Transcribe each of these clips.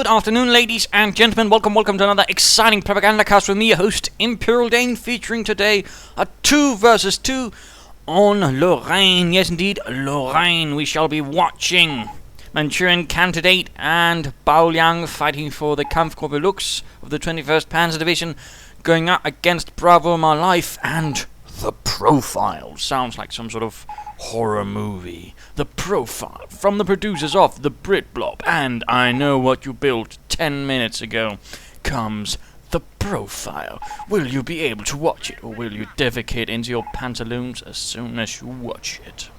Good afternoon, ladies and gentlemen. Welcome to another exciting Propagandacast with me, your host, Imperial Dane, featuring today a 2 versus 2 on Lorraine. Yes, indeed, Lorraine. We shall be watching Manchuriancandidate and Baoliang fighting for the Kampfgruppe of the 21st Panzer Division, going up against Bravomylife and Theprofile. Sounds like some sort of horror movie. The Profile, from the producers of The Brit Blob and I Know What You Built 10 minutes ago, comes The Profile. Will you be able to watch it, or will you defecate into your pantaloons as soon as you watch it?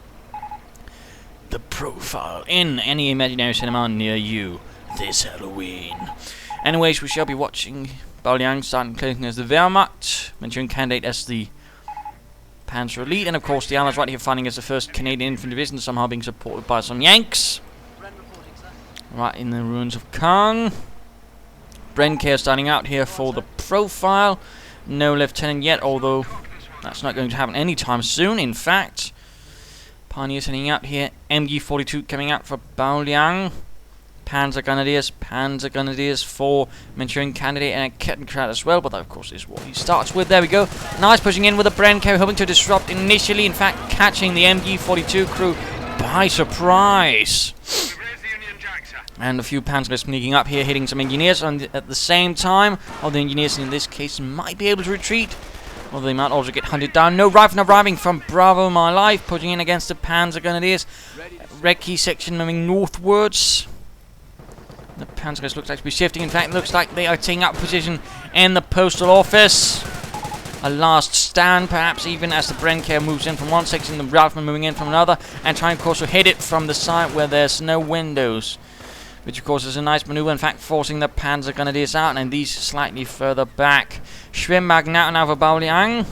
The Profile, in any imaginary cinema near you this Halloween. Anyways, we shall be watching Baoliang starting closing as the Wehrmacht, Manchuriancandidate as the Panzer Elite, and of course the Allies right here fighting as the 1st Canadian Infantry Division, somehow being supported by some Yanks. Right in the ruins of Caen. Brenker starting out here for the Profile. No Lieutenant yet, although that's not going to happen anytime soon, in fact. Pioneers heading out here. MG42 coming out for Baoliang. Panzer Grenadiers for Manchuriancandidate, and a Kettenkraut as well, but that of course is what he starts with. There we go. Nice pushing in with a Brenker, hoping to disrupt initially, in fact catching the MG42 crew by surprise. And a few Panzers sneaking up here, hitting some engineers at the same time. All the engineers in this case might be able to retreat, although they might also get hunted down. No rifle arriving from Bravomylife, pushing in against the Panzer Grenadiers. Recce section moving northwards. The Panzers looks like to be shifting. In fact, it looks like they are taking up position in the postal office. A last stand, perhaps, even as the Brenker moves in from one section, the Rifleman moving in from another, and trying, of course, to hit it from the side where there's no windows. Which, of course, is a nice maneuver, in fact, forcing the Panzer Grenadiers out, and these slightly further back. Schwimmag now for Baoliang.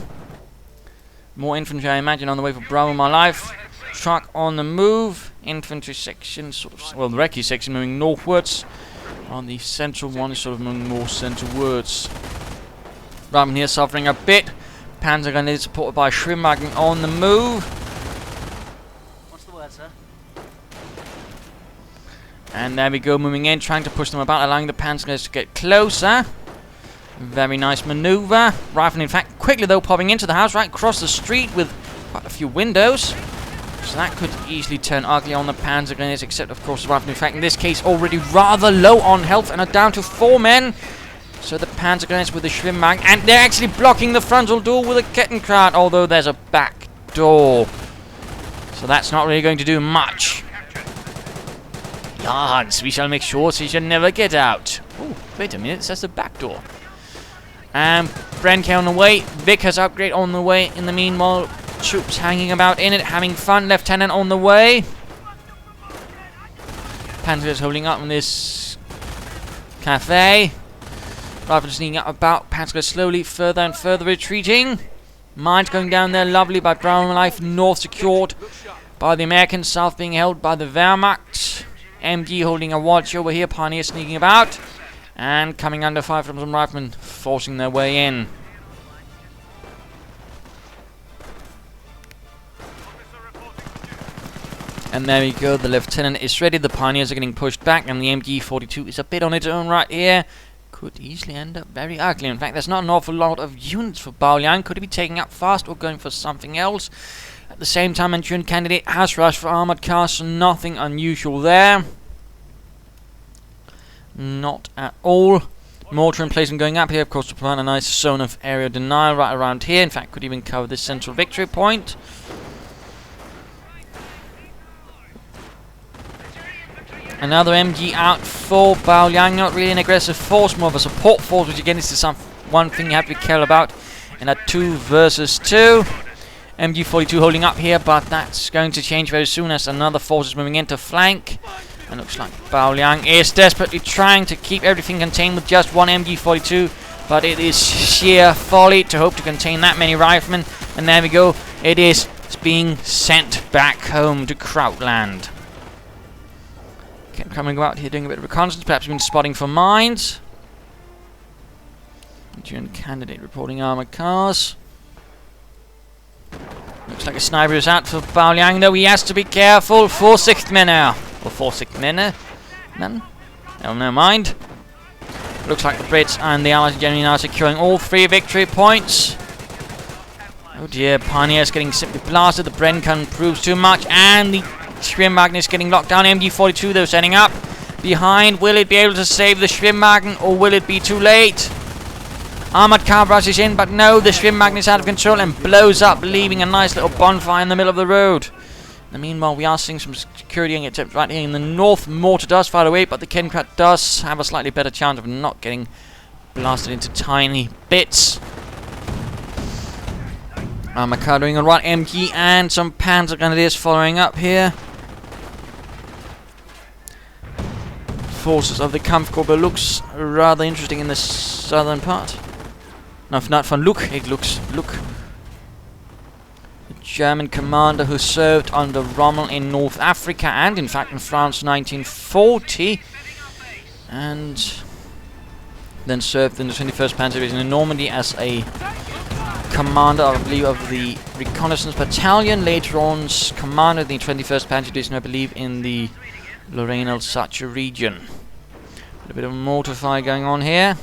More infantry, I imagine, on the way for Bravomylife. Truck on the move. Infantry section, sort of, well, the Recce section moving northwards. On the central one is sort of moving more centralwards. Rifleman here suffering a bit. Panzer Grenadiers supported by Schwimmag on the move. What's the word, sir? And there we go, moving in, trying to push them about, allowing the Panzer Grenadiers to get closer. Very nice maneuver. Rifleman, in fact, quickly though, popping into the house right across the street with quite a few windows. So that could easily turn ugly on the Panzer Grenadiers, except of course the Rifleman, in fact, in this case, already rather low on health and are down to 4 men. So the Panzer Grenadiers with the Schwimmag, and they're actually blocking the frontal door with a Kettenkraut, although there's a back door. So that's not really going to do much. Yards, we shall make sure she shall never get out. Oh, wait a minute, it says the back door. And Brenker on the way, Vickers upgrade on the way. In the meanwhile, troops hanging about in it, having fun. Lieutenant on the way. Panzers holding up in this cafe. Rifles sneaking up about. Panzers slowly further and further retreating. Mines going down there, lovely by Bravomylife. North secured by the Americans. South being held by the Wehrmacht. MG holding a watch over here. Pioneers sneaking about. And coming under fire from some riflemen, forcing their way in. And there we go, the Lieutenant is ready, the Pioneers are getting pushed back, and the MG42 is a bit on its own right here. Could easily end up very ugly. In fact, there's not an awful lot of units for Baoliang. Could he be taking up fast or going for something else? At the same time, Manchuriancandidate has rushed for armoured cars, so nothing unusual there. Not at all. Mortar emplacement going up here, of course, to provide a nice zone of area denial right around here. In fact, could even cover this central victory point. Another MG out for Baoliang. Not really an aggressive force, more of a support force, which again is one thing you have to be careful about in a 2 versus 2. MG42 holding up here, but that's going to change very soon as another force is moving in to flank. And looks like Baoliang is desperately trying to keep everything contained with just one MG42, but it is sheer folly to hope to contain that many riflemen. And there we go, it is being sent back home to Krautland. Coming out here doing a bit of reconnaissance, perhaps been spotting for mines. Manchuriancandidate reporting armoured cars. Looks like a sniper is out for Baoliang, though he has to be careful. 4 6th men now. Or 4 6th men. None? Oh, never mind. Looks like the Brits and the Allies are generally now securing all 3 victory points. Oh dear, Pioneer's getting simply blasted. The Brencan proves too much, and the Schwimmwagen is getting locked down. MG42 though setting up behind. Will it be able to save the Schwimmwagen, or will it be too late? Armoured car rushes in, but no, the Schwimmwagen is out of control and blows up, leaving a nice little bonfire in the middle of the road. And meanwhile, we are seeing some security attempts right here in the north. Mortar does fire away, but the Kenkrat does have a slightly better chance of not getting blasted into tiny bits. Armoured car doing a right, MG and some Panzer Grenadiers following up here. Forces of the Kampfgruppe looks rather interesting in the southern part. No, not von Luck, it looks Luck. The German commander who served under Rommel in North Africa and in fact in France 1940, and then served in the 21st Panzer Division in Normandy as a commander, I believe, of the reconnaissance battalion. Later on, commander of the 21st Panzer Division, I believe, in the Lorraine Alsace region. A bit of mortar fire going on here.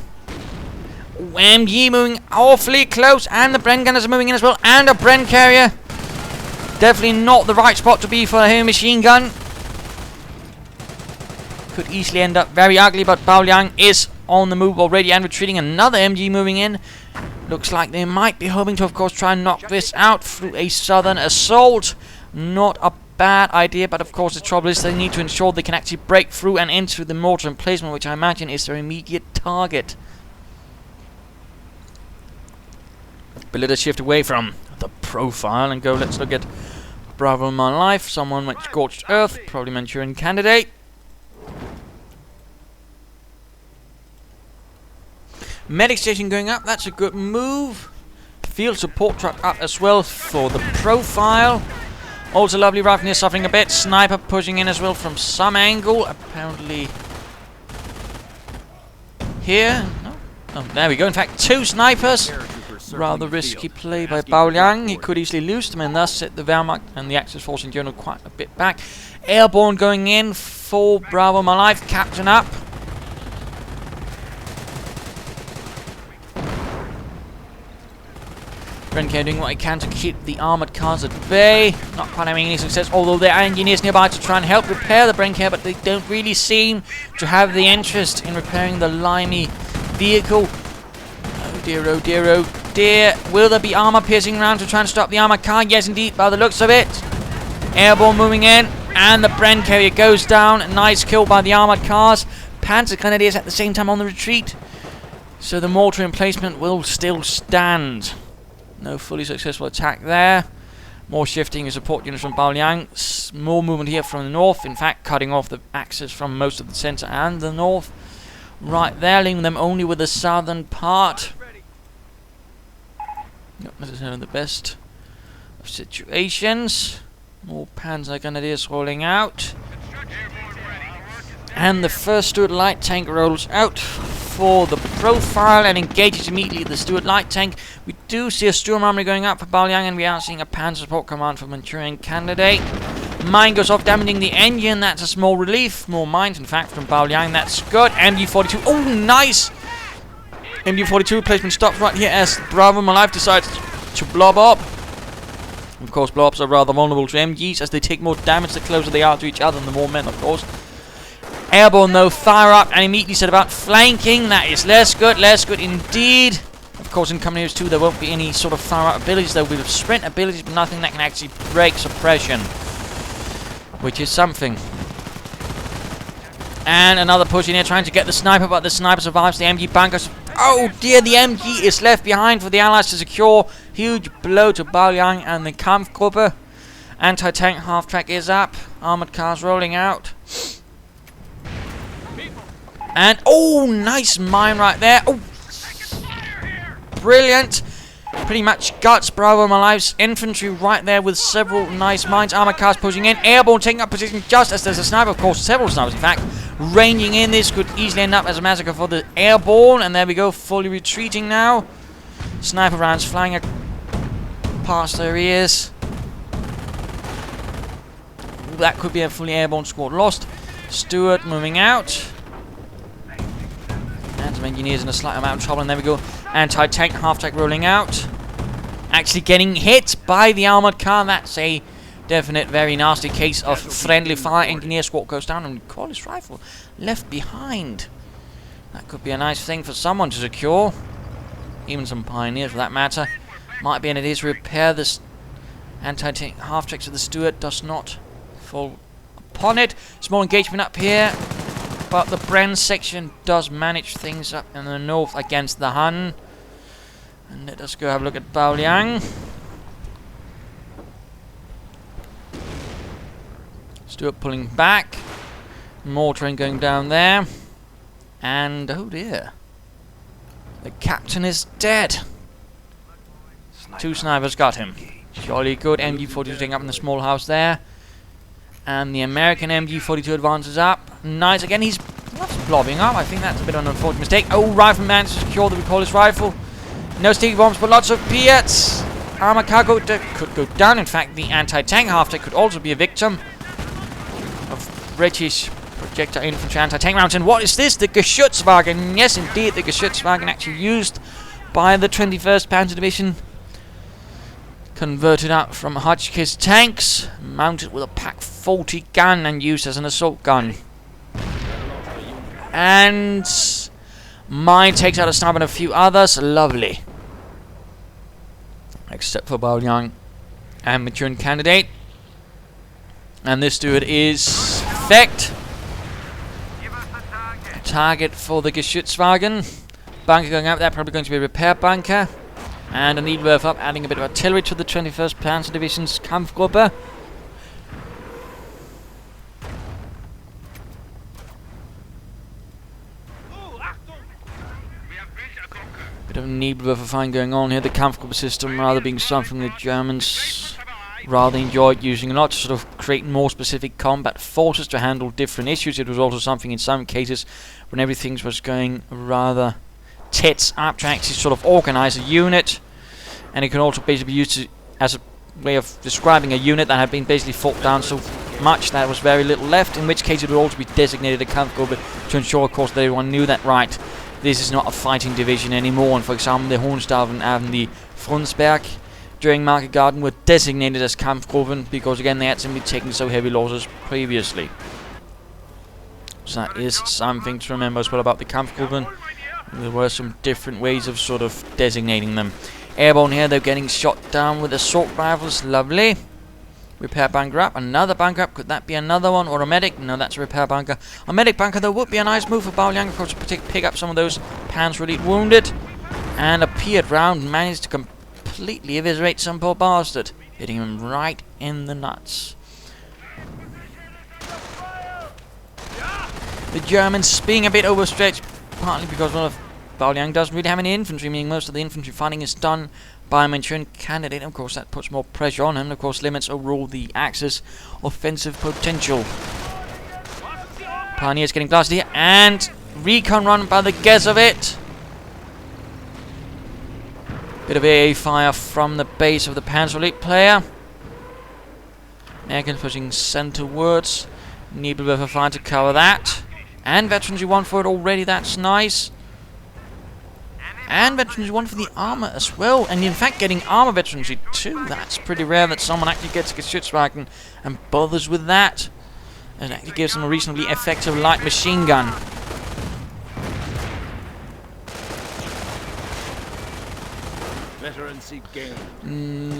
MG moving awfully close, and the Bren gunners are moving in as well, and a Bren carrier. Definitely not the right spot to be for a heavy machine gun. Could easily end up very ugly, but Baoliang is on the move already and retreating. Another MG moving in. Looks like they might be hoping to, of course, try and knock this out through a southern assault. Not a bad idea, but of course the trouble is they need to ensure they can actually break through and into the mortar emplacement, which I imagine is their immediate target. But let us shift away from the profile and go, let's look at Bravomylife, someone with scorched earth, probably Manchuriancandidate. Medic station going up, that's a good move. Field support truck up as well for the profile. Also lovely Rifleneer suffering a bit. Sniper pushing in as well from some angle. Apparently here. No? Oh, there we go. In fact, 2 snipers. Rather risky play by Baoliang. He could easily lose them and thus set the Wehrmacht and the Axis force in general quite a bit back. Airborne going in for Bravomylife. Captain up. Renke doing what he can to keep the armoured cars at bay. Not quite having any success, although there are engineers nearby to try and help repair the Brenke, but they don't really seem to have the interest in repairing the limey vehicle. Oh dear, oh dear, oh dear. Will there be armour piercing around to try and stop the armoured car? Yes, indeed, by the looks of it. Airborne moving in, and the Bren carrier goes down. Nice kill by the armoured cars. Panzer Grenadiers at the same time on the retreat. So the mortar emplacement will still stand. No fully successful attack there. More shifting of support units from Baoliang. More movement here from the north. In fact, cutting off the axis from most of the centre and the north. Right there, leaving them only with the southern part. Not necessarily the best of situations. More Panzer Grenadiers rolling out. And the first Stuart light tank rolls out for the profile and engages immediately the Stuart light tank. We do see a Sturm Armory going up for Baoliang, and we are seeing a Panzer support command for Manchuriancandidate. Mine goes off, damaging the engine. That's a small relief. More mines, in fact, from Baoliang. That's good. MG42. Oh, nice! MG42 placement stops right here as Bravomylife decides to blob up. Of course, blobs are rather vulnerable to MGs as they take more damage the closer they are to each other and the more men, of course. Airborne though, fire up and immediately set about flanking. That is less good indeed. Of course, in Company 2 there won't be any sort of fire up abilities. There will be sprint abilities, but nothing that can actually break suppression, which is something. And another push in here trying to get the sniper, but the sniper survives. The MG bunkers. Oh dear, the MG is left behind for the Allies to secure. Huge blow to Baoliang and the Kampfgruppe. Anti-tank half-track is up. Armoured cars rolling out. And, oh, nice mine right there. Oh, brilliant. Pretty much guts Bravomylife's infantry right there with several nice mines. Armoured cars pushing in. Airborne taking up position just as there's a sniper. Of course, several snipers, in fact, ranging in. This could easily end up as a massacre for the airborne. And there we go, fully retreating now. Sniper rounds flying past their ears. That could be a fully airborne squad lost. Stuart moving out. Phantom Engineers in a slight amount of trouble, and there we go. Anti-tank half-track rolling out. Actually getting hit by the armoured car. That's a definite, very nasty case of friendly fire. Engineer squad goes down, and Gottlieb's rifle left behind. That could be a nice thing for someone to secure. Even some pioneers, for that matter. Might be an idea to repair this anti-tank half-track so the Stuart does not fall upon it. Small engagement up here, but the Bren section does manage things up in the north against the Hun. And let us go have a look at Baoliang. Stuart pulling back. More train going down there. And, oh dear. The captain is dead. 2 snipers got him. Jolly good. MG-42 taking up in the small house there. And the American MG-42 advances up. Nice. Again, he's blobbing up. I think that's a bit of an unfortunate mistake. Oh, rifleman to secure the recoilless rifle. No sticky bombs, but lots of Piats. Armor cargo could go down. In fact, the anti-tank half-track could also be a victim of British projectile infantry anti-tank rounds. And what is this? The Geschützwagen. Yes, indeed, the Geschützwagen actually used by the 21st Panzer Division. Converted out from Hotchkiss tanks, mounted with a Pak 40 gun and used as an assault gun. And mine takes out a sniper and a few others. Lovely. Except for Baoliang and Manchuriancandidate. And this dude is effect. Target for the Geschützwagen. Bunker going out there, probably going to be a repair bunker. And a Niederwerf up, adding a bit of artillery to the 21st Panzer Division's Kampfgruppe. Bit of a Niederwerfer going on here. The Kampfgruppe system rather being something the Germans rather enjoyed using a lot to sort of create more specific combat forces to handle different issues. It was also something in some cases when everything was going rather tits up to actually sort of organize a unit, and it can also basically be used as a way of describing a unit that had been basically fought down so much that there was very little left, in which case it would also be designated a Kampfgruppe to ensure, of course, that everyone knew that, right, this is not a fighting division anymore. And for example, the Hohenstaufen and the Frundsberg during Market Garden were designated as Kampfgruppen because, again, they had simply taken so heavy losses previously. So that is something to remember as well about the Kampfgruppen. There were some different ways of sort of designating them. Airborne here, they're getting shot down with assault rifles. Lovely. Repair bunker up. Another bunker up. Could that be another one? Or a medic? No, that's a repair bunker. A medic bunker, though, would be a nice move for Baoliang, of course, to pick up some of those Panzer elite wounded. And a Piat round managed to completely eviscerate some poor bastard, hitting him right in the nuts. The Germans being a bit overstretched, partly because one of Baoliang doesn't really have any infantry, meaning most of the infantry fighting is done by a Manchuriancandidate. Of course, that puts more pressure on him, and of course limits overall the Axis offensive potential. Pioneers getting blasted here, and recon run by the Gesovit. Bit of AA fire from the base of the Panzer Elite player. Americans pushing centerwards. Niederwerfer fire to cover that. And Veterans 1 for it already, that's nice. And Veterans 1 for the armor as well. And in fact, getting armor Veterans 2, that's pretty rare that someone actually gets a Geschützwagen and bothers with that. It actually gives them a reasonably effective light machine gun.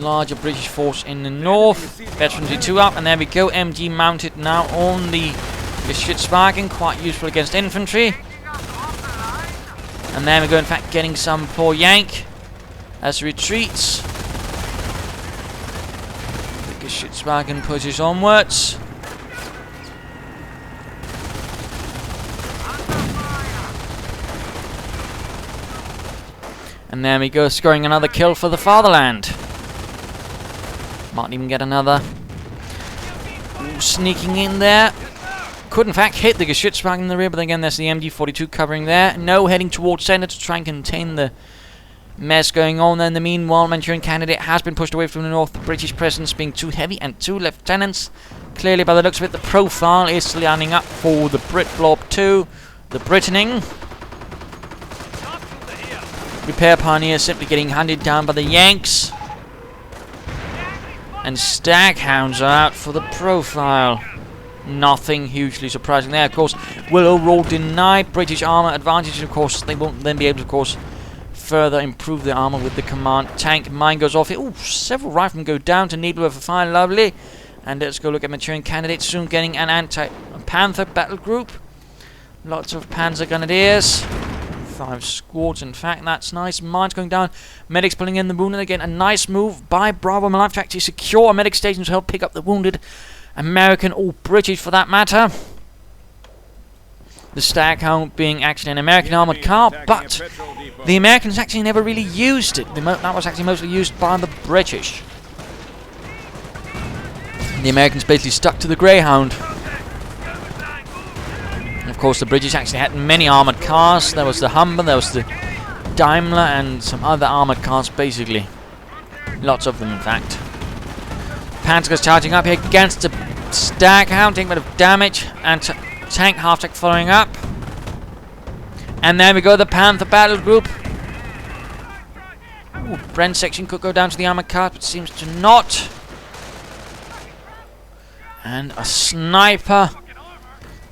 Larger British force in the north. Veterans 2 up, and there we go. MG mounted now on the Geschützwagen, quite useful against infantry. And there we go, in fact, getting some poor Yank as retreats. The Geschützwagen pushes onwards. And there we go, scoring another kill for the fatherland. Might even get another. Ooh, sneaking in there. Could in fact hit the Geschützwagen in the rear, but again there's the MG-42 covering there. No, heading towards center to try and contain the mess going on. In the meanwhile, Manchuriancandidate has been pushed away from the north. The British presence being too heavy, and 2 lieutenants. Clearly, by the looks of it, the profile is lining up for the Brit Blob 2, the Britaning. Repair pioneers simply getting hunted down by the Yanks. And staghounds are out for the profile. Nothing hugely surprising there. Of course, will overall deny British armor advantage. And of course, they won't then be able to, of course, further improve their armor with the command tank. Mine goes off here. Ooh, several riflemen go down to Nebula for fire. Lovely. And let's go look at Manchuriancandidate. Soon getting an anti-Panther battle group. Lots of Panzer Grenadiers. 5 squads, in fact. That's nice. Mines going down. Medics pulling in the wounded. Again, a nice move by Bravomylife to actually secure a medic station to help pick up the wounded. American or British for that matter. The Staghound being actually an American armoured car, but the Americans actually never really used it. That was actually mostly used by the British. The Americans basically stuck to the Greyhound. And of course the British actually had many armoured cars. There was the Humber, there was the Daimler and some other armoured cars basically. Lots of them in fact. Panzers charging up here against the Staghound, taking a bit of damage, and tank half-track following up. And there we go, the Panther battle group. Ooh, Brent section could go down to the armoured car, but seems to not. And a sniper,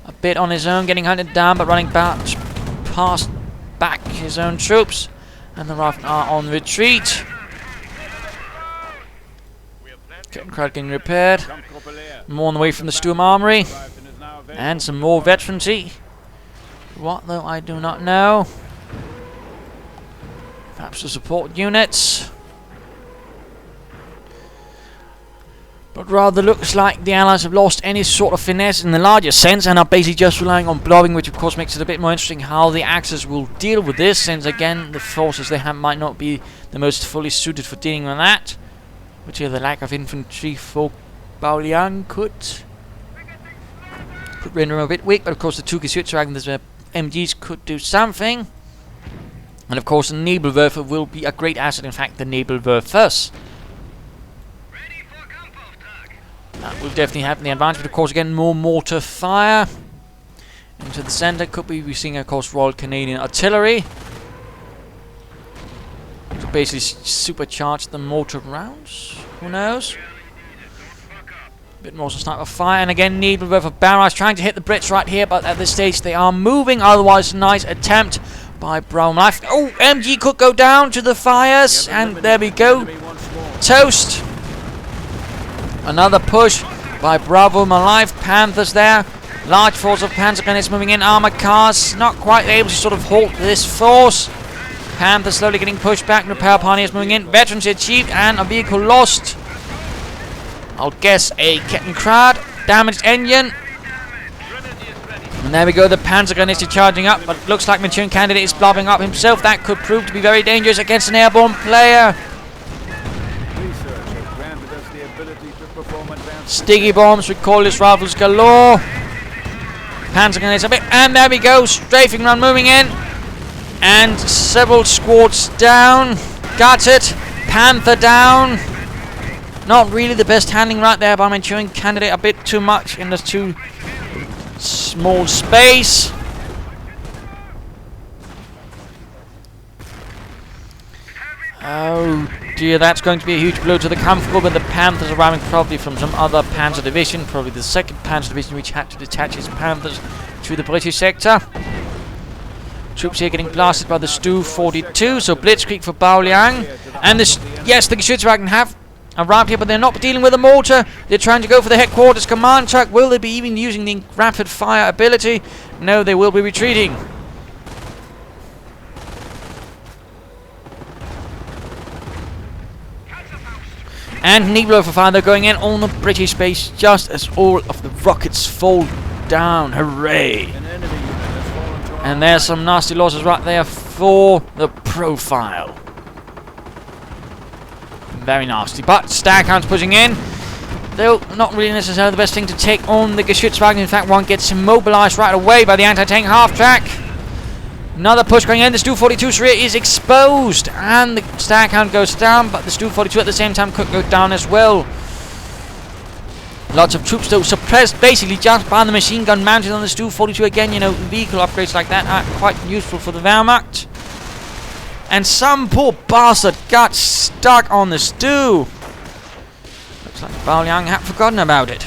a bit on his own, getting hunted down, but running past back his own troops. And the riflemen are on retreat. Crowd getting repaired. More on the way from the Sturm Armory. And some more veterancy. What though, I do not know. Perhaps the support units. But rather looks like the Allies have lost any sort of finesse in the larger sense and are basically just relying on blowing, which of course makes it a bit more interesting how the Axis will deal with this, since again the forces they have might not be the most fully suited for dealing with that. Which here the lack of infantry for Baoliang could render them a bit weak, but of course the 2 Geschützwagen, MGs could do something. And of course the Nebelwerfer will be a great asset, in fact the Nebelwerfers. That will definitely have the advantage, but of course again more mortar fire. Into the centre could be we're seeing of course Royal Canadian Artillery. To basically supercharge the mortar rounds. Who knows? A bit more sniper fire, and again Nebelwerfer barrage trying to hit the Brits right here, but at this stage they are moving. Otherwise, nice attempt by Bravomylife. Oh, MG could go down to the fires, and there we go. Toast. Another push by Bravomylife. Panthers there. Large force of Panzer Grenadiers moving in. Armoured cars not quite able to sort of halt this force. Panthers slowly getting pushed back. Repair pioneers moving in. Veterans achieved and a vehicle lost. I'll guess a Kettenkrad. Damaged engine. And there we go. The Panzer Grenadiers charging up. But looks like Manchuriancandidate is blobbing up himself. That could prove to be very dangerous against an airborne player. Sticky bombs, recoilless rifles galore. Panzer Grenadiers a bit. And there we go. Strafing run moving in. And several squads down. Got it. Panther down. Not really the best handling right there by Manchuriancandidate. A bit too much in this too small space. Oh dear, that's going to be a huge blow to the Kampfgruppe, but the Panthers arriving probably from some other Panzer division, probably the 2nd Panzer division, which had to detach its Panthers to the British sector. Troops here getting blasted by the Stu-42, so blitzkrieg for Baoliang. And this, yes, the Geschützwagen have arrived here, but they're not dealing with a mortar. They're trying to go for the headquarters command truck. Will they be even using the rapid fire ability? No, they will be retreating. And Nebelwerfer fire, they're going in on the British base just as all of the rockets fall down. Hooray! And there's some nasty losses right there for the profile. Very nasty. But Staghound's pushing in. Though not really necessarily the best thing to take on the Geschützwagen. In fact, one gets immobilized right away by the anti-tank half-track. Another push going in. The Stu-42's rear is exposed. And the Staghound goes down. But the Stu-42 at the same time could go down as well. Lots of troops though suppressed basically just by the machine gun mounted on the Stu-42. Again, you know, vehicle upgrades like that are quite useful for the Wehrmacht. And some poor bastard got stuck on the stew. Looks like Baoliang had forgotten about it.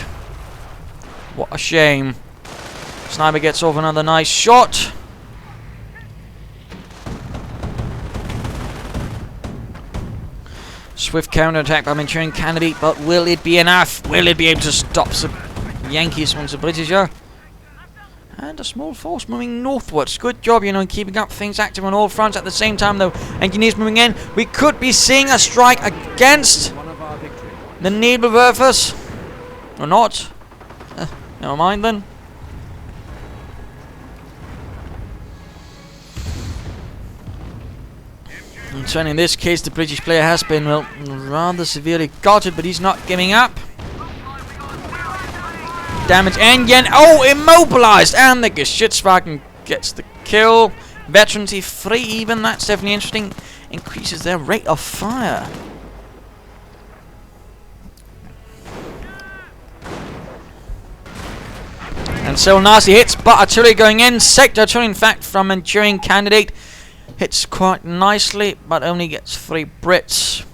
What a shame. Sniper gets off another nice shot. Swift counter-attack by Manchuriancandidate, but will it be enough? Will it be able to stop the Yankees once the British are? And a small force moving northwards. Good job, you know, keeping up things active on all fronts at the same time, though. Engineers moving in. We could be seeing a strike against the Nebelwerfers. Or not. Never mind then. And certainly in this case, the British player has been, well, rather severely gutted, but he's not giving up. Damage engine. Oh, immobilized! And the Geschützwagen gets the kill. Veterancy 3 even. That's definitely interesting. Increases their rate of fire. And so nasty hits, but artillery going in. Sector artillery, in fact, from Manchuriancandidate. Hits quite nicely, but only gets 3 Brits.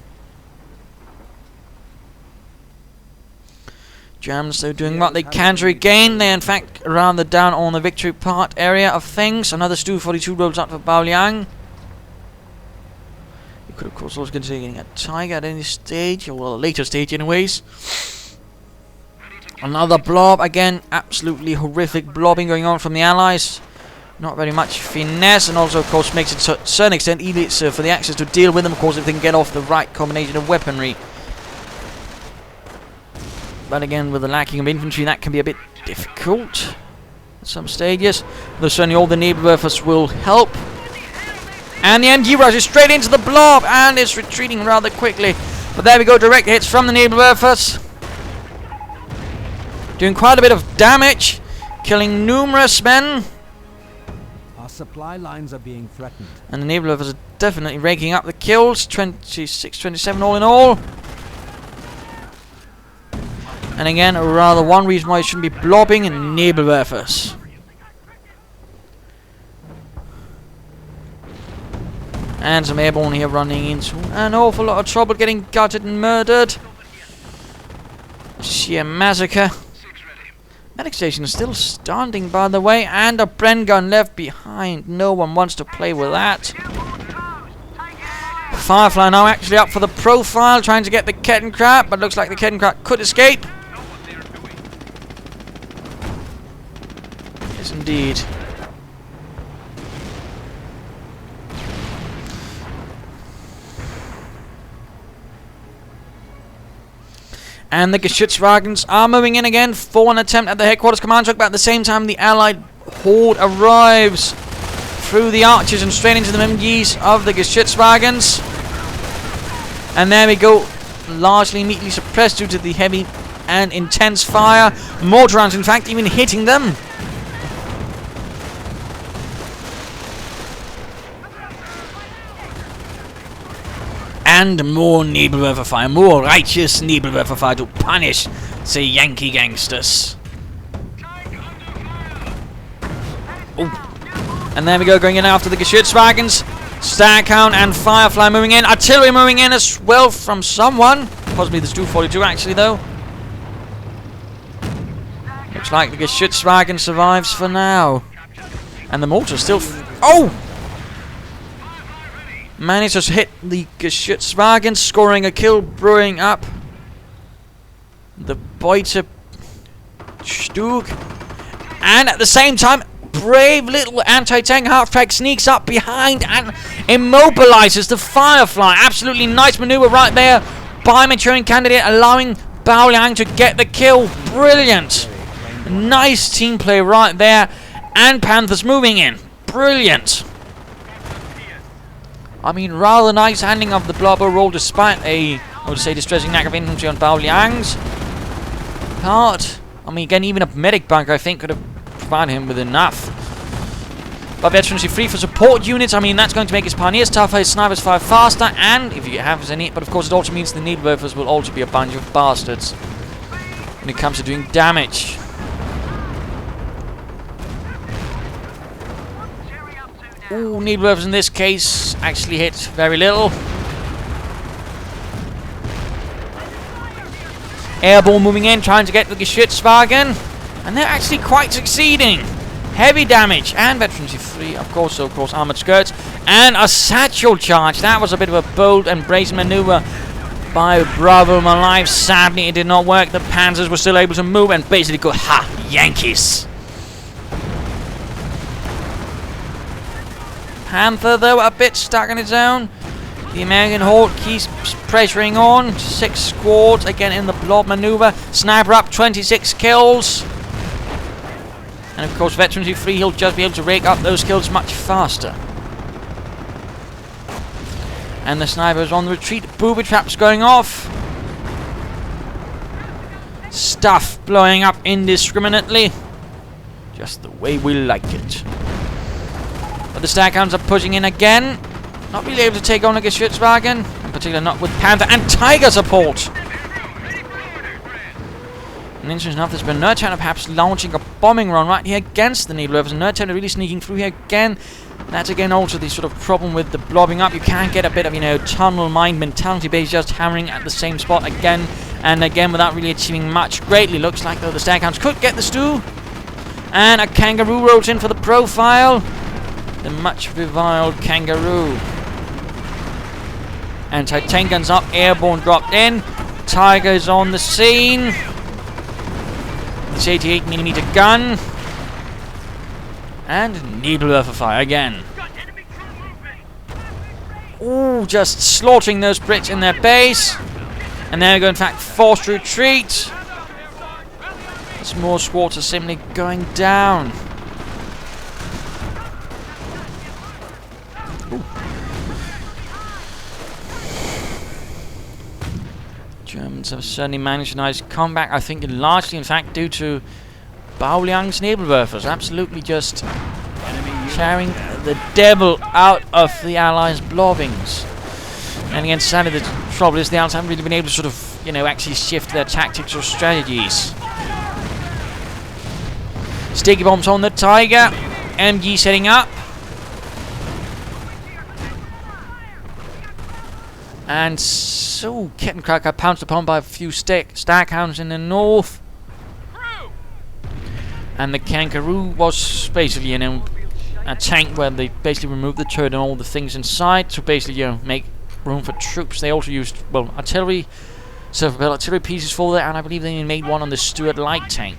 Germans, though, doing what they can to regain. They're, in fact, rather down on the victory part area of things. Another Stu-42 rolls out for Baoliang. You could, of course, also consider getting a Tiger at any stage, or well, a later stage, anyways. Another blob, again, absolutely horrific blobbing going on from the Allies. Not very much finesse, and also, of course, makes it to a certain extent easier for the Axis to deal with them, of course, if they can get off the right combination of weaponry. But again, with the lacking of infantry, that can be a bit difficult at some stages. Though certainly all the Nebelwerfers will help. And the MG rushes straight into the blob, and it's retreating rather quickly. But there we go, direct hits from the Nebelwerfers. Doing quite a bit of damage, killing numerous men. Supply lines are being threatened. And the Nebelwerfers are definitely raking up the kills. 26, 27 all in all. And again, rather one reason why you shouldn't be blobbing in Nebelwerfers. And some airborne here running into an awful lot of trouble, getting gutted and murdered. Sheer massacre. Medic station is still standing, by the way, and a Bren gun left behind. No one wants to play with that. Firefly now actually up for the profile, trying to get the Kettenkrab, but looks like the Kettenkrab could escape. Yes, indeed. And the Geschützwagens are moving in again for an attempt at the headquarters command truck, but at the same time the Allied horde arrives through the archers and straight into the MGs of the Geschützwagens. And there we go, largely immediately suppressed due to the heavy and intense fire. Mortar rounds, in fact, even hitting them. And more Nebelwerfer fire, more righteous Nebelwerfer fire to punish the Yankee gangsters. Oh. And there we go, going in after the Geschützwagens. Starcount and Firefly moving in. Artillery moving in as well from someone. Possibly the Stu-42 actually, though. Looks like the Geschützwagen survives for now. And the mortar still... Oh! Manages to hit the Geschützwagen, scoring a kill, brewing up the Beute Stug. And at the same time, brave little anti-tank half-track sneaks up behind and immobilizes the Firefly. Absolutely nice maneuver right there by Manchuriancandidate, allowing Baoliang to get the kill. Brilliant. Nice team play right there. And Panthers moving in. Brilliant. I mean, rather nice handling of the blob overall, despite a, I would say, distressing lack of infantry on Baoliang's part. I mean, again, even a medic bunker, I think, could have provided him with enough. But veterancy free for support units, I mean, that's going to make his pioneers tougher, his snipers fire faster, and if you have any, but of course it also means the Nebelwerfers will also be a bunch of bastards when it comes to doing damage. Ooh, Needleworkers in this case actually hit very little. Airborne moving in, trying to get the Geschützwagen. And they're actually quite succeeding. Heavy damage and veterans 3, of course, armored skirts. And a satchel charge. That was a bit of a bold and brazen maneuver by Bravomylife. Sadly, it did not work. The Panzers were still able to move and basically go, ha, Yankees. Panther, though, a bit stuck on its own. The American Horde keeps pressuring on. 6 squads, again in the blob maneuver. Sniper up, 26 kills. And of course, Veteran 3, he'll just be able to rake up those kills much faster. And the sniper is on the retreat. Booby traps going off. Stuff blowing up indiscriminately. Just the way we like it. But the Staghounds are pushing in again. Not really able to take on a Geschützwagen. In particular, not with Panther and Tiger support. And interesting enough, there's been Nerdtowner perhaps launching a bombing run right here against the Needleworkers. And Nerdtowner really sneaking through here again. That's again also the sort of problem with the blobbing up. You can get a bit of, you know, tunnel mine mentality based, just hammering at the same spot again and again without really achieving much. Greatly looks like, though, the Staghounds could get the stew. And a Kangaroo rolls in for the profile. The much reviled Kangaroo. Anti-tank guns up, airborne dropped in. Tiger's on the scene. This 88mm gun. And Needleworker fire again. Ooh, just slaughtering those Brits in their base. And there we go, in fact, forced retreat. As more squads are simply going down. Ooh. Germans have certainly managed a nice comeback, I think largely, in fact, due to Baoliang's Needleworkers. Absolutely just carrying the devil out of the Allies' blobbings. And again, sadly, the trouble is the Allies haven't really been able to sort of, you know, actually shift their tactics or strategies. Sticky bombs on the Tiger. MG setting up. And so, Kettencracker pounced upon by a few Staghounds in the north. And the Kangaroo was basically, you know, a tank where they basically removed the turret and all the things inside to basically, you know, make room for troops. They also used, well, artillery, self-propelled artillery pieces for that, and I believe they even made one on the Stuart light tank.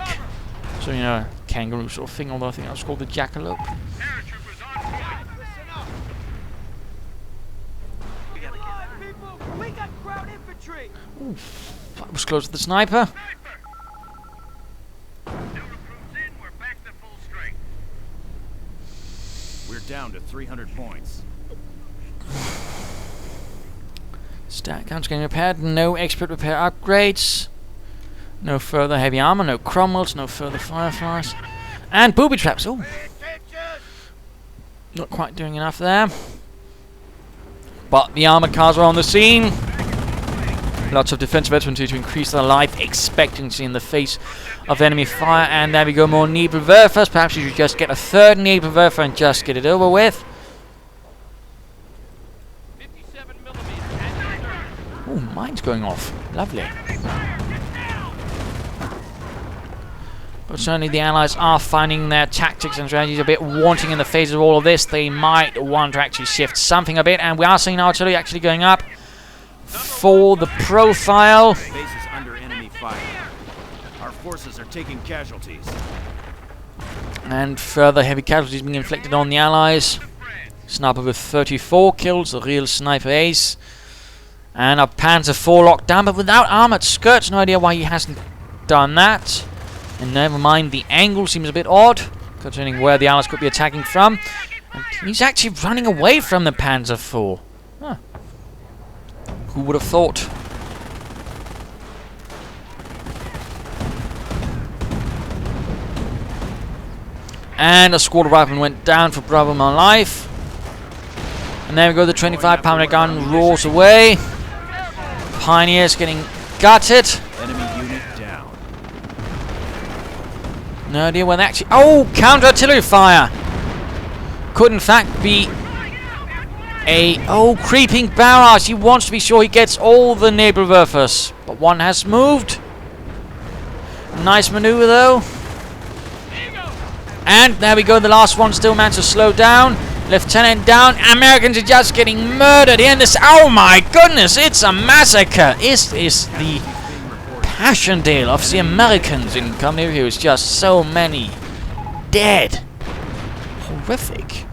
So, you know, Kangaroo sort of thing, although I think that was called the Jackalope. Ooh, that was close to the sniper. We're down to 300 points. Stat counts getting repaired. No expert repair upgrades. No further heavy armor. No Cromwells. No further Fireflies. And booby traps. Oh, not quite doing enough there. But the armored cars are on the scene. Lots of defensive veterans to increase their life expectancy in the face of enemy fire. And there we go, more Needleworkers. Perhaps you should just get a third Needleworker and just get it over with. Oh, mine's going off. Lovely. But certainly the Allies are finding their tactics and strategies a bit wanting in the face of all of this. They might want to actually shift something a bit. And we are seeing artillery actually going up for the profile. Base is under enemy fire. Our forces are taking casualties. And further heavy casualties being inflicted on the Allies. Sniper with 34 kills, the real sniper ace. And a Panzer IV locked down, but without armored skirts. No idea why he hasn't done that. And never mind, the angle seems a bit odd, concerning where the Allies could be attacking from. And he's actually running away from the Panzer IV. Huh. Who would have thought? And a squad of riflemen went down for Bravomylife. And there we go, the 25-pounder gun roars away. Pioneers getting gutted. Enemy unit down. No idea when they actually... Oh, counter-artillery fire! could in fact be a creeping barrage. He wants to be sure he gets all the Nebelwerfers, but one has moved. Nice maneuver though. And there we go, the last one still managed to slow down. Lieutenant down. Americans are just getting murdered here in this. Oh my goodness, it's a massacre. It is the Passchendaele of the Americans in Company Review. It's just so many dead. Horrific.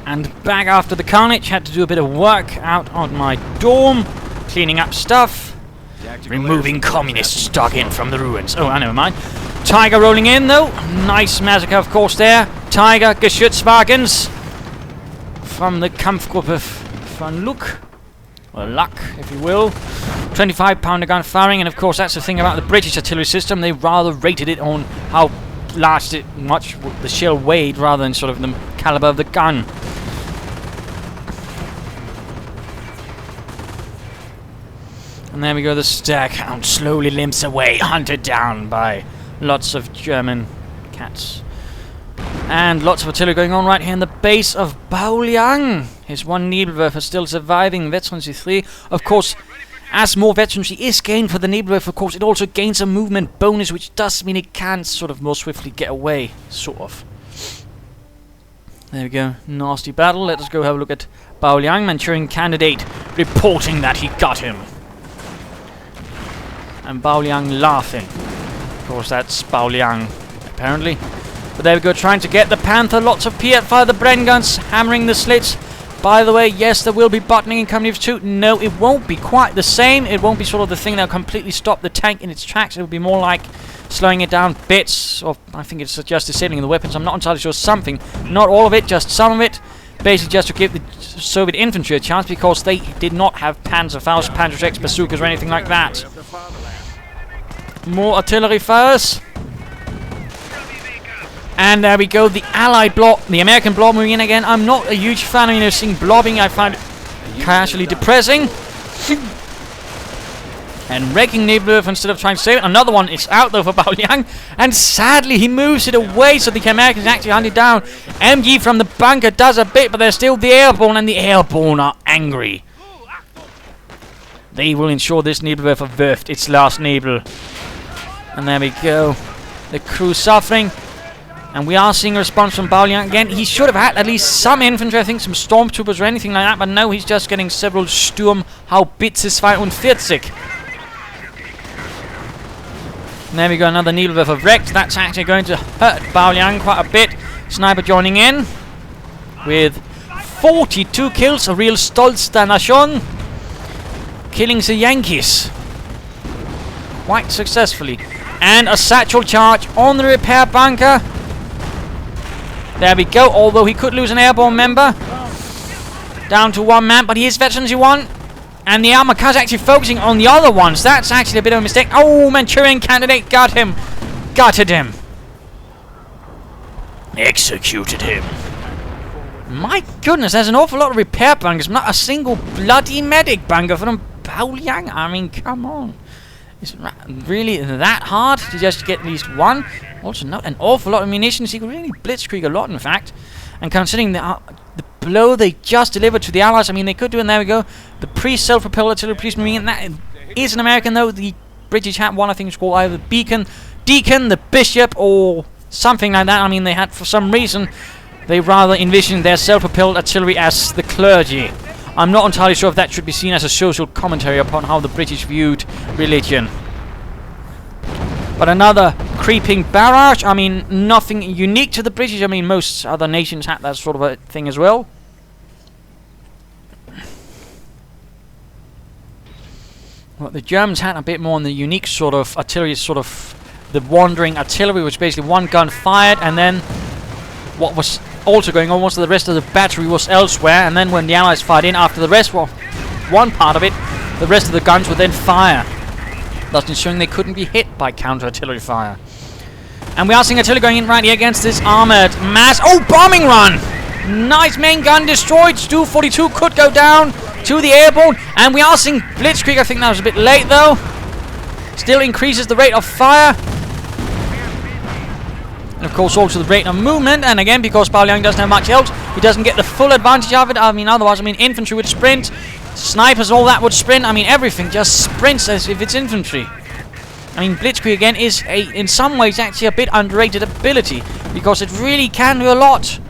And back after the carnage, had to do a bit of work out on my dorm, cleaning up stuff, removing communist stock in from the ruins. Oh, I never mind. Tiger rolling in though. Nice massacre, of course, there. Tiger Geschützwagens from the Kampfgruppe von Luck, or Luck, if you will. 25-pounder gun firing, and of course that's the thing about the British artillery system. They rather rated it on how large much the shell weighed rather than sort of the caliber of the gun. And there we go, the staghound slowly limps away, hunted down by lots of German cats. And lots of artillery going on right here in the base of Baoliang. His one Nebelwerfer still surviving, veterancy 3. Of course, as more veterancy is gained for the Nebelwerfer, of course, it also gains a movement bonus, which does mean it can sort of more swiftly get away, sort of. There we go, nasty battle. Let us go have a look at Baoliang, Manchuriancandidate, reporting that he got him. And Baoliang laughing. Of course, that's Baoliang, apparently. But there we go, trying to get the Panther. Lots of Piet fire the Bren guns, hammering the slits. By the way, yes, there will be buttoning in Company of 2. No, it won't be quite the same. It won't be sort of the thing that'll completely stop the tank in its tracks. It will be more like slowing it down bits. Or I think it's just disabling the weapons. I'm not entirely sure. Something. Not all of it, just some of it. Basically just to give the Soviet infantry a chance, because they did not have Panzerfaust, Panzers bazookas or anything like that. More artillery fires. And there we go, the Allied blob, the American blob moving in again. I'm not a huge fan of, seeing blobbing. I find it casually depressing. And wrecking Nebelwerfer instead of trying to save it. Another one is out though for Baoliang. And sadly, he moves it away, so the Americans actually hunted down. MG from the bunker does a bit, but they're still the airborne, and the airborne are angry. They will ensure this Nebelwerfer wirft its last Nebel. And there we go. The crew suffering. And we are seeing a response from Baoliang again. He should have had at least some infantry, I think, some stormtroopers or anything like that. But no, he's just getting several Sturmhaubitze 42. And there we go, another Nebelwerfer wrecked. That's actually going to hurt Baoliang quite a bit. Sniper joining in with 42 kills. A real Stolz der Nation. Killing the Yankees quite successfully. And a satchel charge on the repair bunker. There we go, although he could lose an airborne member. Down to one man, but he is veterancy 1. And the armor car's actually focusing on the other ones. That's actually a bit of a mistake. Oh, Manchuriancandidate got him. Gutted him. Executed him. My goodness, there's an awful lot of repair bunkers. Not a single bloody medic bunker from Baoliang. I mean, come on. Is it really that hard to just get at least one? Also, not an awful lot of munitions. He could really blitzkrieg a lot, in fact. And considering the blow they just delivered to the Allies, I mean, they could do. And there we go. The pre-self-propelled artillery policeman. And that is an American, though. The British had one, I think it's called either the Deacon, the Bishop, or something like that. I mean, they had, for some reason, they rather envisioned their self-propelled artillery as the clergy. I'm not entirely sure if that should be seen as a social commentary upon how the British viewed religion. But another creeping barrage. I mean, nothing unique to the British. I mean, most other nations had that sort of a thing as well. Well, the Germans had a bit more on the unique sort of artillery, sort of the wandering artillery, which basically one gun fired, and then what was also going on was the rest of the battery was elsewhere, and then when the Allies fired in after the rest, well, one part of it, the rest of the guns would then fire, thus ensuring they couldn't be hit by counter-artillery fire. And we are seeing artillery going in right here against this armored mass. Oh, bombing run! Nice main gun destroyed. Stu 42 could go down to the airborne, and we are seeing blitzkrieg. I think that was a bit late though. Still increases the rate of fire. And of course also the rate of movement, and again because Baoliang doesn't have much else, he doesn't get the full advantage of it. I mean otherwise, infantry would sprint, snipers, all that would sprint, everything just sprints as if it's infantry. Blitzkrieg again is in some ways actually a bit underrated ability, because it really can do a lot.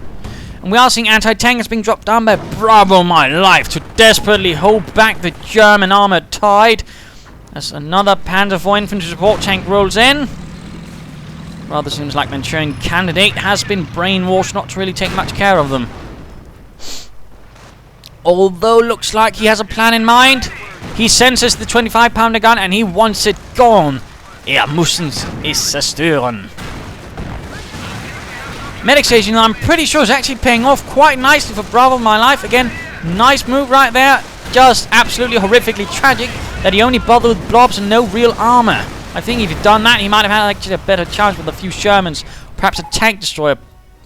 And we are seeing anti-tankers being dropped down by Bravomylife to desperately hold back the German armored tide. As another Panzer IV infantry support tank rolls in. Rather seems like Manchuriancandidate has been brainwashed not to really take much care of them. Although looks like he has a plan in mind. He senses the 25-pounder gun and he wants it gone. Müssen es zerstören. Medic station, I'm pretty sure, is actually paying off quite nicely for Bravomylife. Again, nice move right there. Just absolutely horrifically tragic that he only bothered with blobs and no real armor. I think if he'd done that, he might have had actually a better chance with a few Shermans, perhaps a tank destroyer,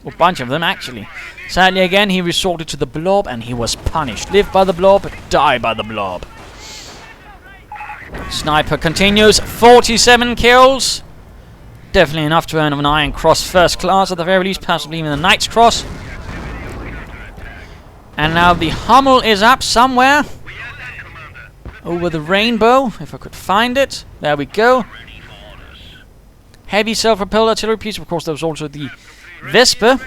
or a bunch of them actually. Sadly again, he resorted to the blob and he was punished. Live by the blob, die by the blob. Sniper continues, 47 kills. Definitely enough to earn an Iron Cross First Class at the very least, possibly even the Knight's Cross. And now the Hummel is up somewhere. Over the rainbow, if I could find it. There we go. Heavy self-propelled artillery piece. Of course, there was also the Vesper.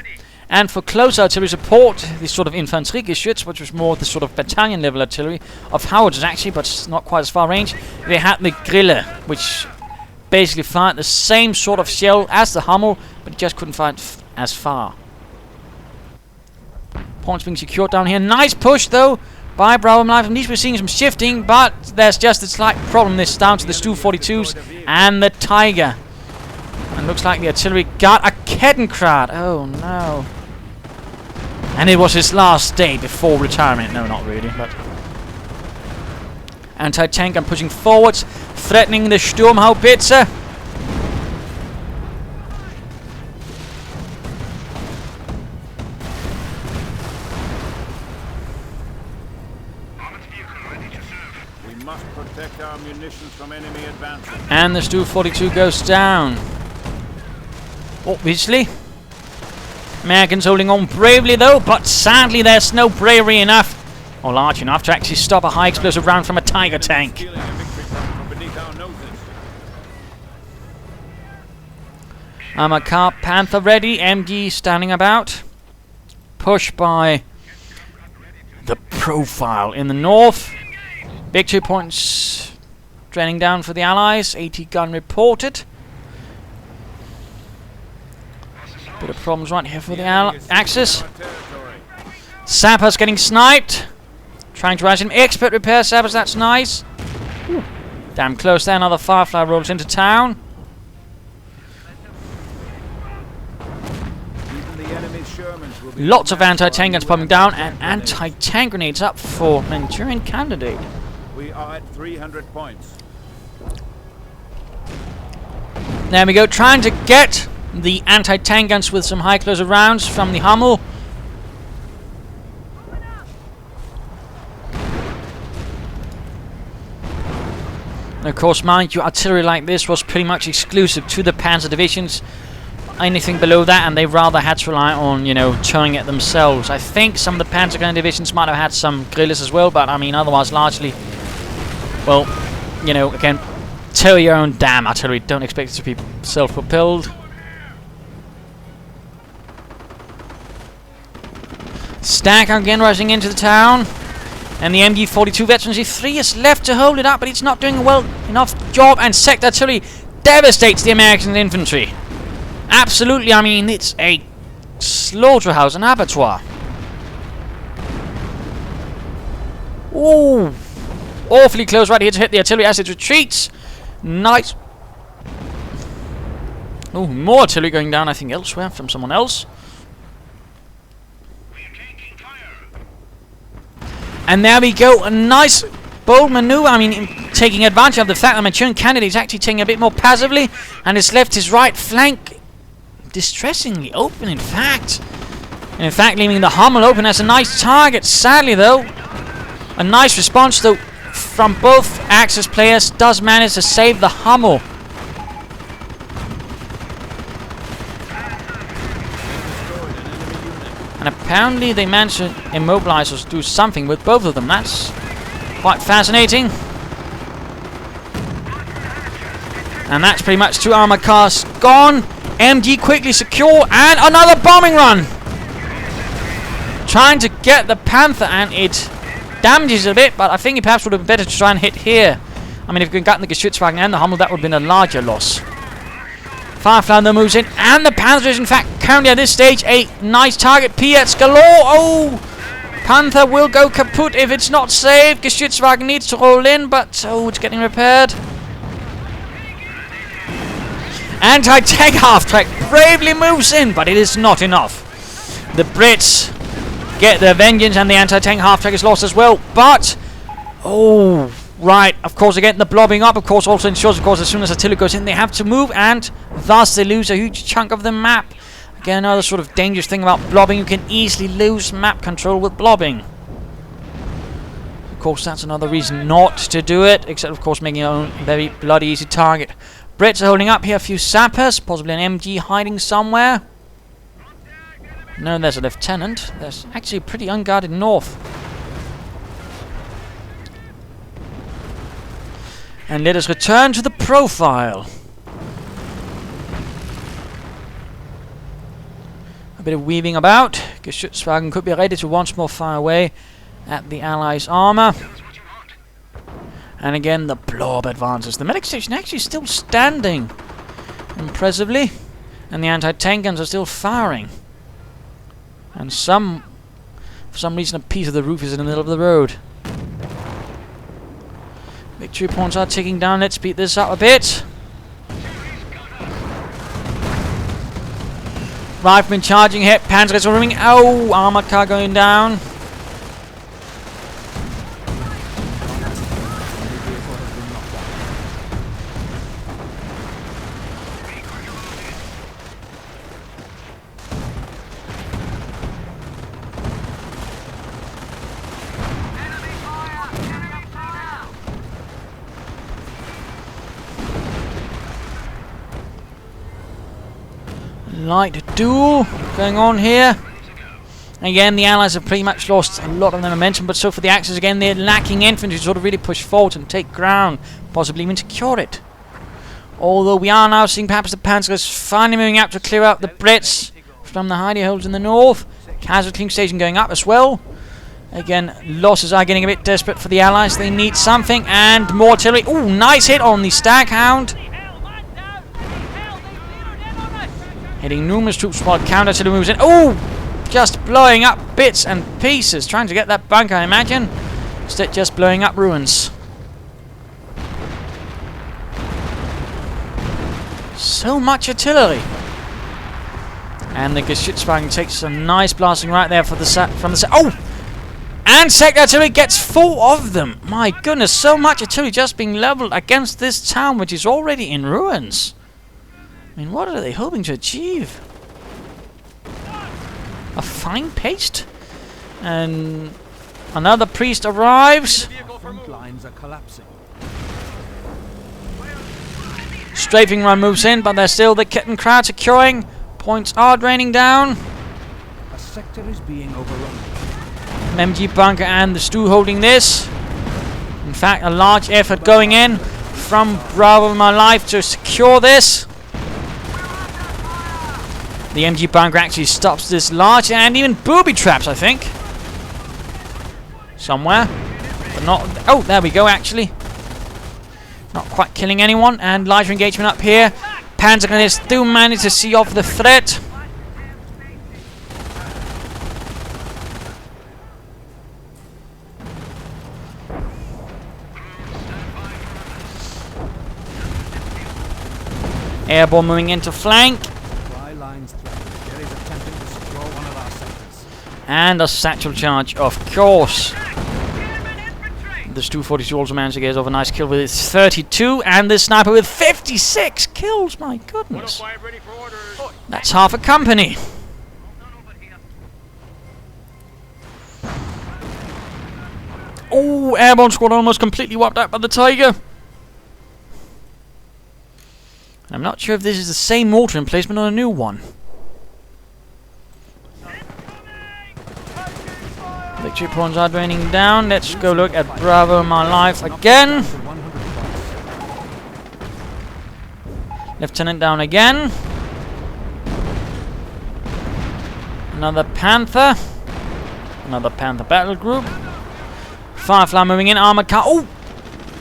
And for close artillery support, the sort of Infanteriegeschütz, which was more the sort of battalion level artillery of howitzers actually, but not quite as far range. They had the Grille, which basically fired the same sort of shell as the Hummel, but it just couldn't fire as far. Points being secured down here. Nice push though by Bravomylife. At least we're seeing some shifting, but there's just a slight problem. This down to the Stu-42s and the Tiger. And looks like the artillery got a Kettenkrad. Oh no. And it was his last day before retirement. No, not really, but anti-tank and pushing forwards, threatening the Sturmhaubitze. We must protect our munitions from enemy advances. And the Stu-42 goes down. Obviously. Americans holding on bravely though, but sadly there's no bravery enough, or large enough, to actually stop a high explosive round from a Tiger tank. Armored car Panther ready, MG standing about. Pushed by the Profile in the north. Big 2 points draining down for the Allies. 80 gun reported. Bit of problems right here for the Axis. Sappers getting sniped. Trying to rise him. Expert repair Sappers, that's nice. Ooh. Damn close there. Another Firefly rolls into town. Lots of anti-tank guns pumping down, and anti-tank grenades up for Manchuriancandidate. We are at 300 points. There we go, trying to get the anti-tank guns with some high closer rounds from the Hummel. And of course, mind you, artillery like this was pretty much exclusive to the Panzer divisions. Anything below that, and they rather had to rely on, towing it themselves. I think some of the Panzer gun divisions might have had some Grilles as well, but otherwise largely, well, again, tow your own damn artillery. Don't expect it to be self-propelled. Stack again rising into the town. And the MG-42 Veterans E3 is left to hold it up, but it's not doing a well enough job, and Sector Artillery devastates the American infantry. Absolutely, it's a slaughterhouse, an abattoir. Ooh. Awfully close right here to hit the artillery as it retreats. Nice. Oh, more artillery going down, I think, elsewhere from someone else. And there we go, a nice bold maneuver. Taking advantage of the fact that Manchuriancandidate is actually taking a bit more passively, and has left his right flank distressingly open, in fact. And in fact, leaving the Hummel open as a nice target. Sadly, though, a nice response, though, from both Axis players does manage to save the Hummel. And apparently they managed to immobilize or do something with both of them. That's quite fascinating. And that's pretty much 2 armored cars gone. MG quickly secure, and another bombing run! Trying to get the Panther, and it damages a bit, but I think it perhaps would have been better to try and hit here. I mean, if we had gotten the Geschützwagen and the Hummel, that would have been a larger loss. Firefly though moves in, and the Panzer is in fact currently at this stage a nice target. Piets galore! Oh! Panther will go kaput if it's not saved. Geschützwagen needs to roll in, but oh, it's getting repaired. Anti-tank half-track bravely moves in, but it is not enough. The Brits get their vengeance, and the anti-tank half-track is lost as well. But oh, right, of course, again, the blobbing up, of course, also ensures, of course, as soon as artillery goes in, they have to move, and thus they lose a huge chunk of the map. Again, another sort of dangerous thing about blobbing, you can easily lose map control with blobbing. Of course, that's another reason not to do it, except, of course, making your own very bloody easy target. Brits are holding up here, a few sappers, possibly an MG hiding somewhere. No, there's a lieutenant. There's actually pretty unguarded north. And let us return to the profile. A bit of weaving about. Geschützwagen could be ready to once more fire away at the Allies' armor. And again, the blob advances. The medic station actually still standing impressively. And the anti-tank guns are still firing. And for some reason, a piece of the roof is in the middle of the road. Victory points are ticking down. Let's speed this up a bit. Rifleman charging here. Panzers are moving. Oh, armored car going down. Light duel going on here. Again, the Allies have pretty much lost a lot of their momentum, but so for the Axis, again, they're lacking infantry to sort of really push forward and take ground, possibly even secure it. Although we are now seeing perhaps the Panzers finally moving up to clear out the Brits from the hidey holes in the north. Casualty station going up as well. Again, losses are getting a bit desperate for the Allies. They need something, and more artillery. Ooh, nice hit on the Staghound. Hitting numerous troops while counter-artillery moves in. Oh! Just blowing up bits and pieces. Trying to get that bunker, I imagine. Instead, just blowing up ruins. So much artillery. And the Geschützwagen takes some nice blasting right there from the oh! And second artillery gets 4 of them. My goodness, so much artillery just being leveled against this town, which is already in ruins. I mean, what are they hoping to achieve? A fine paste? And another priest arrives. Front lines are collapsing. Strafing run moves in, but there's still the kitten crowd securing. Points are draining down. A sector is being overrun. MG bunker and the Stu holding this. In fact, a large effort going in from Bravomylife to secure this. The MG bunker actually stops this large and even booby traps, I think. Somewhere. But not... oh, there we go, actually. Not quite killing anyone. And lighter engagement up here. Panzers do manage to see off the threat. Airborne moving into flank. And a satchel charge, of course. The Stu 42 also managed to get over a nice kill with his 32, and this sniper with 56 kills. My goodness. That's half a company. Oh, airborne squad almost completely wiped out by the Tiger. I'm not sure if this is the same mortar emplacement or a new one. Victory points are draining down. Let's go look at Bravomylife again. To 100 points. Lieutenant down again. Another Panther. Another Panther battle group. Firefly moving in. Armored car. Oh!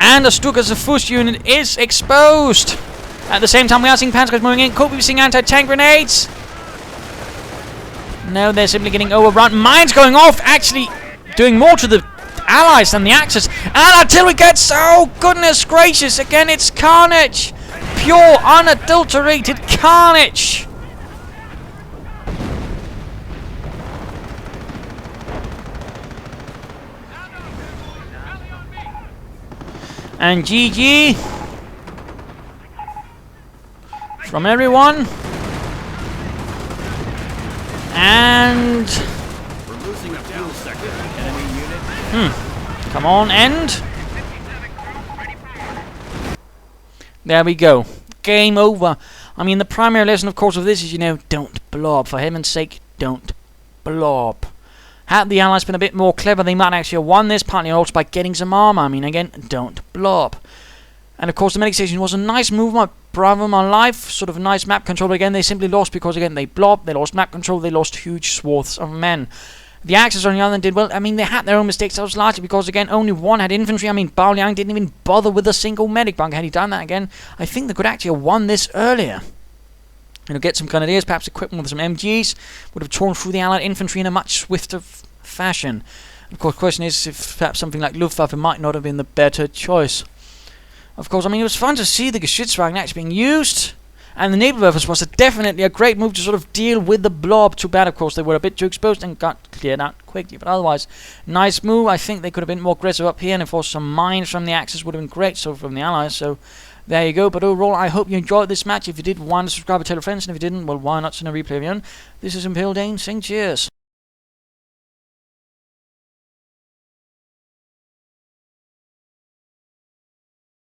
And the Stuka's first unit is exposed. At the same time, we are seeing Panzers moving in. Could we be seeing anti-tank grenades? No, they're simply getting overrun. Mines going off, actually doing more to the Allies than the Axis. And artillery gets, oh goodness gracious, again it's carnage. Pure, unadulterated carnage. And GG from everyone. And We're losing a fuel sector. Enemy unit. come on, end. There we go. Game over. I mean, the primary lesson, of course, of this is, don't blob. For heaven's sake, don't blob. Had the Allies been a bit more clever, they might actually have won this, partly also by getting some armor. I mean, again, don't blob. And of course, the medic station was a nice move by Bravomylife, sort of a nice map control. Again, they simply lost because, again, they blobbed, they lost map control, they lost huge swaths of men. The Axis, on the other hand, did well. I mean, they had their own mistakes. That was largely because, again, only one had infantry. I mean, Baoliang didn't even bother with a single medic bunker. Had he done that again, I think they could actually have won this earlier. Get some grenadiers, perhaps equipment with some MGs, would have torn through the Allied infantry in a much swifter fashion. Of course, the question is if perhaps something like Luftwaffe might not have been the better choice. Of course, I mean, it was fun to see the Geschützwagen actually being used, and the Nebelwerfers was definitely a great move to sort of deal with the blob. Too bad, of course, they were a bit too exposed and got cleared out quickly, but otherwise, nice move. I think they could have been more aggressive up here, and of course, some mines from the Axis would have been great, so from the Allies, so there you go. But overall, I hope you enjoyed this match. If you did, why not subscribe and tell your friends, and if you didn't, well, why not send a replay of your own? This is Imperial Dane saying cheers.